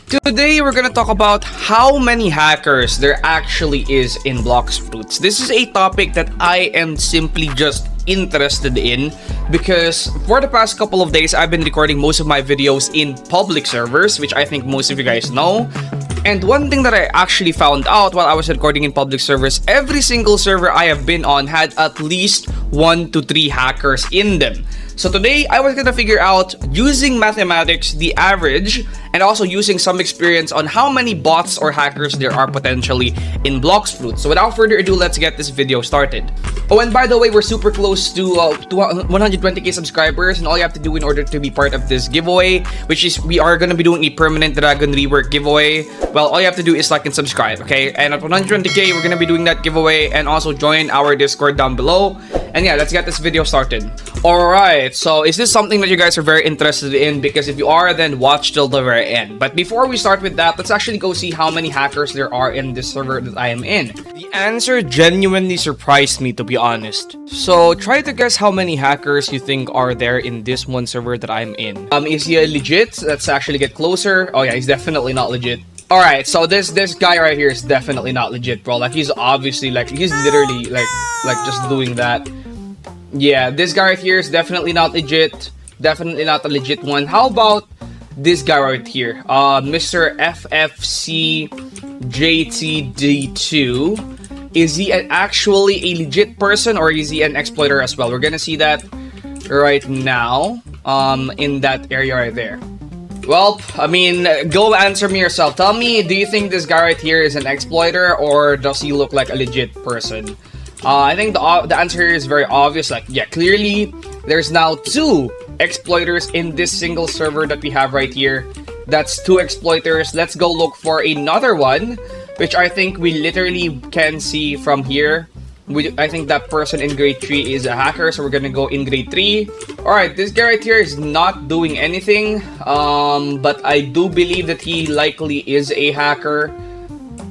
Today we're gonna talk about how many hackers there actually is in bloxfruits. This is a topic that I am simply just interested in because for the past couple of days I've been recording most of my videos in public servers, which I think most of you guys know. And one thing that I actually found out while I was recording in public servers, every single server I have been on had at least 1 to 3 hackers in them. So today, I was gonna figure out, using mathematics, the average, and also using some experience on how many bots or hackers there are potentially in bloxfruits. So without further ado, let's get this video started. Oh, and by the way, we're super close to 120k subscribers, and all you have to do in order to be part of this giveaway, which is we are gonna be doing a permanent Dragon Rework giveaway. Well, all you have to do is like and subscribe, okay? And at 120k, we're gonna be doing that giveaway, and also join our Discord down below. And yeah, let's get this video started. Alright, so is this something that you guys are very interested in? Because if you are, then watch till the very end. But before we start with that, let's actually go see how many hackers there are in this server that I am in. The answer genuinely surprised me, to be honest. So try to guess how many hackers you think are there in this one server that I'm in. Is he legit? Let's actually get closer. Oh yeah, he's definitely not legit. Alright, so this guy right here is definitely not legit, bro. Like, he's obviously, like, he's literally, like just doing that. Yeah, this guy right here is definitely not legit. Definitely not a legit one. How about this guy right here? Mr. FFCJTD2. Is he actually a legit person, or is he an exploiter as well? We're gonna see that right now, in that area right there. Well, I mean, go answer me yourself. Tell me, do you think this guy right here is an exploiter, or does he look like a legit person? I think the answer here is very obvious. Like, yeah, clearly, there's now 2 exploiters in this single server that we have right here. That's 2 exploiters. Let's go look for another one, which I think we literally can see from here. I think that person in grade 3 is a hacker, so we're gonna go in grade 3. Alright, this guy right here is not doing anything, but I do believe that he likely is a hacker.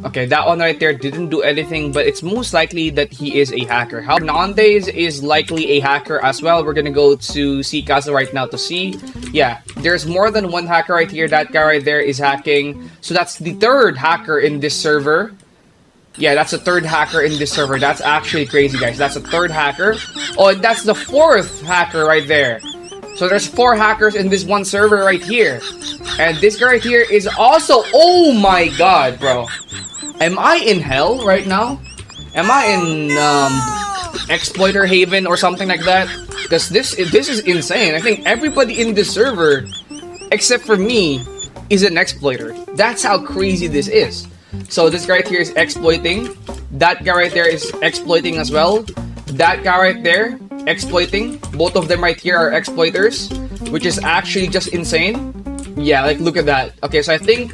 Okay, that one right there didn't do anything, but it's most likely that he is a hacker. How Hernandez is likely a hacker as well. We're gonna go to C Casa right now to see. Yeah, there's more than 1 hacker right here. That guy right there is hacking. So that's the 3rd hacker in this server. Yeah, that's the 3rd hacker in this server. That's actually crazy, guys. That's the 3rd hacker. Oh, and that's the 4th hacker right there. So there's 4 hackers in this one server right here. And this guy right here is also... Oh my god, bro. Am I in hell right now? Am I in exploiter haven or something like that? Because this is insane. I think everybody in this server, except for me, is an exploiter. That's how crazy this is. So this guy right here is exploiting. That guy right there is exploiting as well. That guy right there, exploiting. Both of them right here are exploiters, which is actually just insane. Yeah, like, look at that. Okay, so I think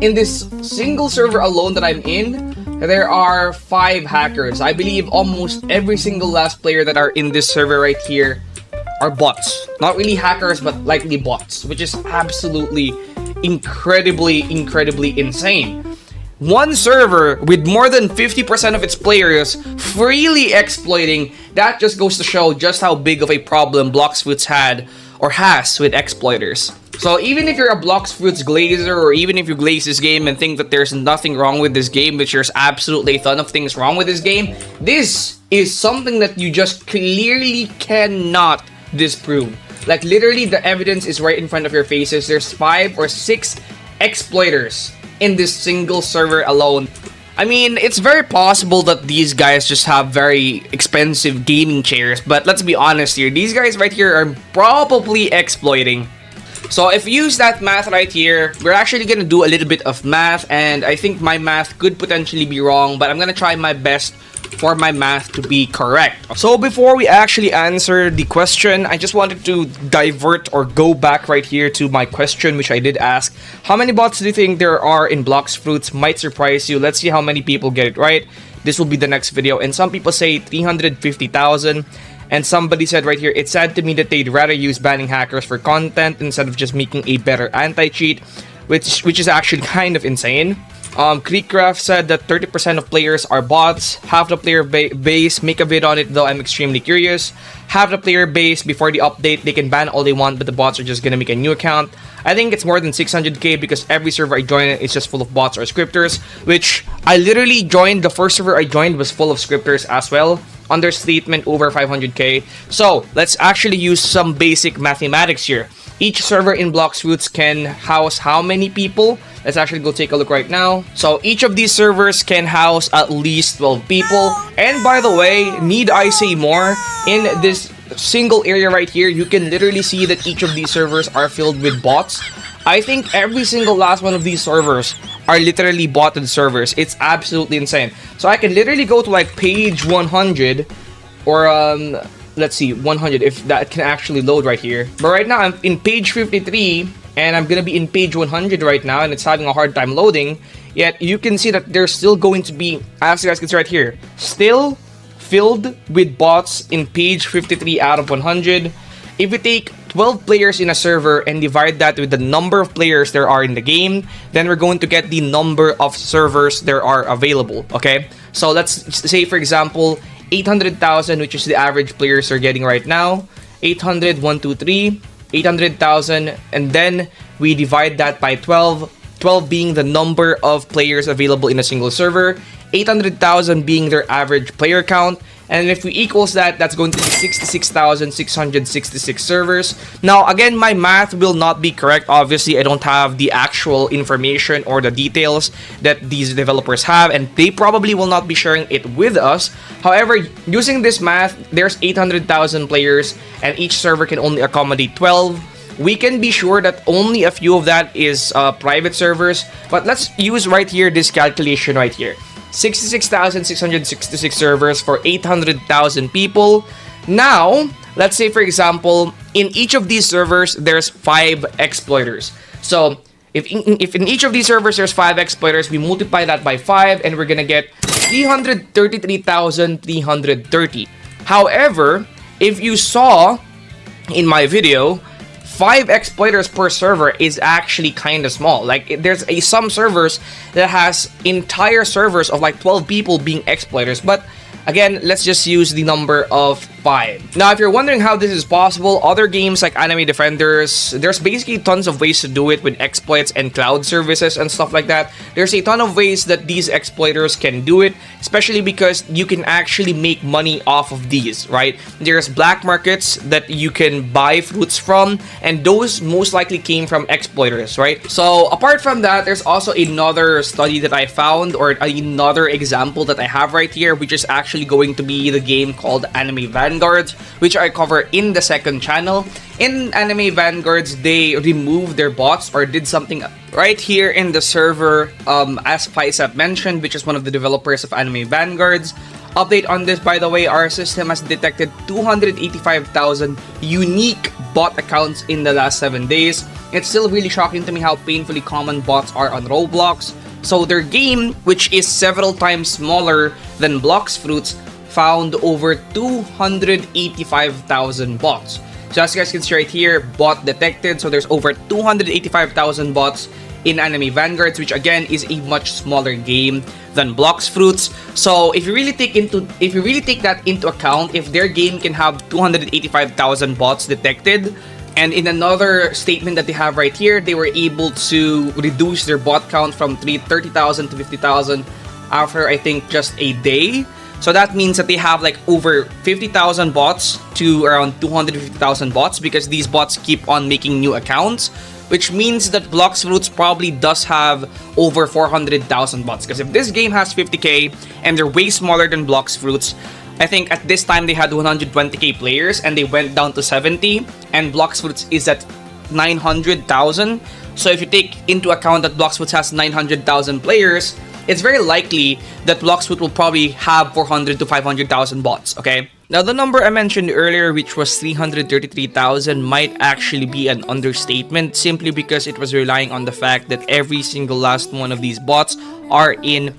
in this single server alone that I'm in, there are 5 hackers. I believe almost every single last player that are in this server right here are bots. Not really hackers, but likely bots, which is absolutely incredibly insane. One server with more than 50% of its players freely exploiting, that just goes to show just how big of a problem bloxfruits had or has with exploiters. So even if you're a bloxfruits glazer, or even if you glaze this game and think that there's nothing wrong with this game, which there's absolutely a ton of things wrong with this game, this is something that you just clearly cannot disprove. Like, literally, the evidence is right in front of your faces. There's 5 or 6 exploiters in this single server alone. I mean, it's very possible that these guys just have very expensive gaming chairs, but let's be honest here, these guys right here are probably exploiting. So if you use that math right here, we're actually gonna do a little bit of math, and I think my math could potentially be wrong, but I'm gonna try my best for my math to be correct. So before we actually answer the question, I just wanted to divert or go back right here to my question, which I did ask. How many bots do you think there are in bloxfruits? Might surprise you. Let's see how many people get it right. This will be the next video. And some people say 350,000. And somebody said right here, it's sad to me that they'd rather use banning hackers for content instead of just making a better anti-cheat, which is actually kind of insane. Creekcraft said that 30% of players are bots. Half the player base make a vid on it, though I'm extremely curious. Half the player base before the update, they can ban all they want, but the bots are just gonna make a new account. I think it's more than 600k because every server I join is just full of bots or scripters, which I literally joined. The first server I joined was full of scripters as well. Understatement, over 500k. So let's actually use some basic mathematics here. Each server in bloxfruits can house how many people? Let's actually go take a look right now. So each of these servers can house at least 12 people. And by the way, need I say more? In this single area right here, you can literally see that each of these servers are filled with bots. I think every single last one of these servers are literally botted servers. It's absolutely insane. So I can literally go to like page 100 or let's see, 100 if that can actually load right here. But right now I'm in page 53 and I'm gonna be in page 100 right now, and it's having a hard time loading. Yet you can see that there's still going to be, as you guys can see right here, still filled with bots in page 53 out of 100. If we take 12 players in a server and divide that with the number of players there are in the game, then we're going to get the number of servers there are available, okay? So let's say, for example, 800,000, which is the average players are getting right now. 800, 1, 2, 3, 800,000, and then we divide that by 12. 12 being the number of players available in a single server, 800,000 being their average player count, and if we equals that, that's going to be 66,666 servers. Now, again, my math will not be correct. Obviously, I don't have the actual information or the details that these developers have, and they probably will not be sharing it with us. However, using this math, there's 800,000 players, and each server can only accommodate 12. We can be sure that only a few of that is private servers, but let's use right here this calculation right here. 66,666 servers for 800,000 people. Now, let's say, for example, in each of these servers, there's 5 exploiters. So, if in each of these servers there's 5 exploiters, we multiply that by 5, and we're gonna get 333,330. However, if you saw in my video, 5 exploiters per server is actually kind of small. Like, there's some servers that has entire servers of like 12 people being exploiters, but again, let's just use the number of 5. Now, if you're wondering how this is possible, other games like Anime Defenders, there's basically tons of ways to do it with exploits and cloud services and stuff like that. There's a ton of ways that these exploiters can do it, especially because you can actually make money off of these, right? There's black markets that you can buy fruits from, and those most likely came from exploiters, right? So apart from that, there's also another study that I found, or another example that I have right here, which is actually going to be the game called Anime Vanguards, which I cover in the second channel. In Anime Vanguards, they removed their bots or did something right here in the server, as Faisap mentioned, which is one of the developers of Anime Vanguards. Update on this, by the way, our system has detected 285,000 unique bot accounts in the last 7 days. It's still really shocking to me how painfully common bots are on Roblox. So their game, which is several times smaller than bloxfruits, found over 285,000 bots. So as you guys can see right here, bot detected. So there's over 285,000 bots in Anime Vanguards, which again is a much smaller game than bloxfruits. So if you really take that into account, if their game can have 285,000 bots detected, and in another statement that they have right here, they were able to reduce their bot count from 30,000 to 50,000 after, I think, just a day. So that means that they have like over 50,000 bots to around 250,000 bots, because these bots keep on making new accounts, which means that bloxfruits probably does have over 400,000 bots. Because if this game has 50k and they're way smaller than bloxfruits, I think at this time they had 120k players and they went down to 70, and bloxfruits is at 900,000. So if you take into account that bloxfruits has 900,000 players, it's very likely that bloxfruit will probably have 400 to 500,000 bots, okay? Now, the number I mentioned earlier, which was 333,000, might actually be an understatement simply because it was relying on the fact that every single last one of these bots are in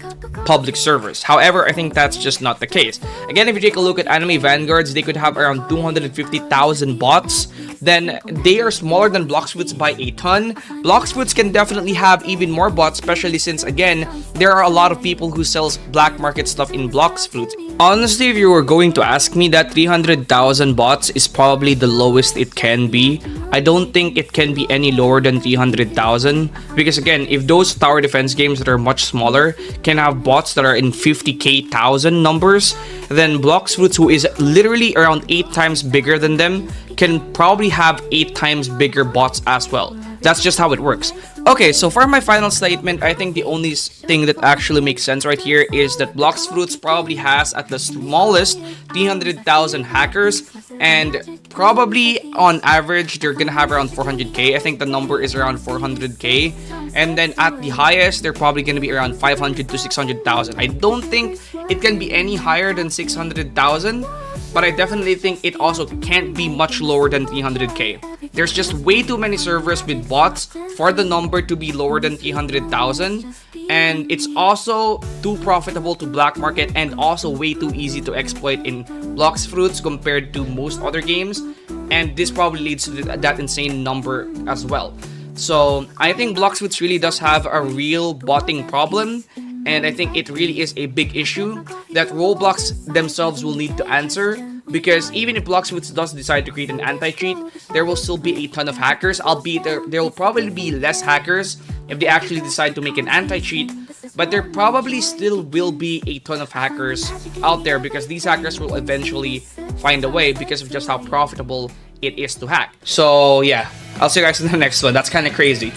public servers. However, I think that's just not the case. Again, if you take a look at Anime Vanguards, they could have around 250,000 bots. Then they are smaller than bloxfruits by a ton. Bloxfruits can definitely have even more bots, especially since, again, there are a lot of people who sells black market stuff in bloxfruits. Honestly, if you were going to ask me, that 300,000 bots is probably the lowest it can be. I don't think it can be any lower than 300,000 because, again, if those tower defense games that are much smaller can have bots that are in 50k thousand numbers, then bloxfruits, who is literally around 8 times bigger than them, can probably have 8 times bigger bots as well. That's just how it works. Okay, so for my final statement, I think the only thing that actually makes sense right here is that bloxfruits probably has at the smallest 300,000 hackers, and probably on average they're gonna have around 400k. I think the number is around 400k, and then at the highest they're probably gonna be around 500 to 600,000. I don't think it can be any higher than 600,000, but I definitely think it also can't be much lower than 300k. There's just way too many servers with bots for the number to be lower than 300,000, and it's also too profitable to black market and also way too easy to exploit in bloxfruits compared to most other games, and this probably leads to that insane number as well. So I think bloxfruits really does have a real botting problem, and I think it really is a big issue that Roblox themselves will need to answer, because even if bloxfruits does decide to create an anti-cheat, there will still be a ton of hackers, albeit there will probably be less hackers if they actually decide to make an anti-cheat, but there probably still will be a ton of hackers out there because these hackers will eventually find a way because of just how profitable it is to hack. So yeah, I'll see you guys in the next one. That's kind of crazy.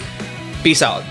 Peace out.